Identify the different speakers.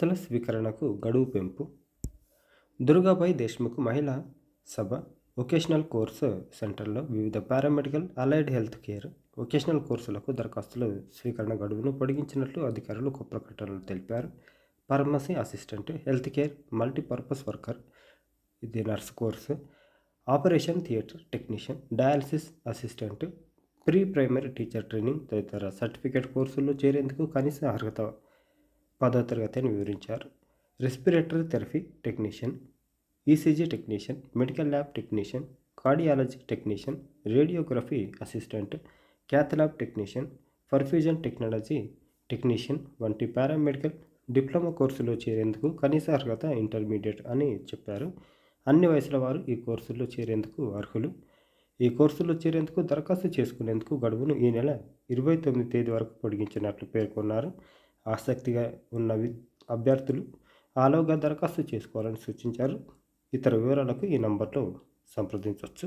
Speaker 1: దరఖాస్తుల స్వీకరణకు గడువు పెంపు. దుర్గాబాయి దేశ్ముఖ్ మహిళా సభ వొకేషనల్ కోర్సు సెంటర్లో వివిధ paramedical, allied health care, vocational కోర్సులకు దరఖాస్తుల స్వీకరణ గడువును పొడిగించినట్లు అధికారులు ఒక ప్రకటనలో తెలిపారు. Pharmacy assistant, health care multipurpose worker, ఇది nurse course, operation theatre technician, dialysis assistant, pre primary teacher training తదితర సర్టిఫికేట్ కోర్సుల్లో చేరేందుకు కనీస అర్హత 10వ తరగతి అని వివరించారు. Respiratory therapy technician, ECG technician, medical lab technician, cardiology technician, radiography assistant, cath lab technician, perfusion technology technician వంటి పారామెడికల్, డిప్లొమా కోర్సులో చేరేందుకు కనీస అర్హత ఇంటర్మీడియట్ అని చెప్పారు. అన్ని వయసుల వారు ఈ కోర్సుల్లో చేరేందుకు అర్హులు. ఈ కోర్సుల్లో చేరేందుకు దరఖాస్తు చేసుకునేందుకు గడువును ఈ నెల 29 తేదీ వరకు పొడిగించినట్లు పేర్కొన్నారు. ఆసక్తిగా ఉన్న అభ్యర్థులు ఆలోగా దరఖాస్తు చేసుకోవాలని సూచించారు. ఇతర వివరాలకు ఈ నంబర్లో సంప్రదించవచ్చు.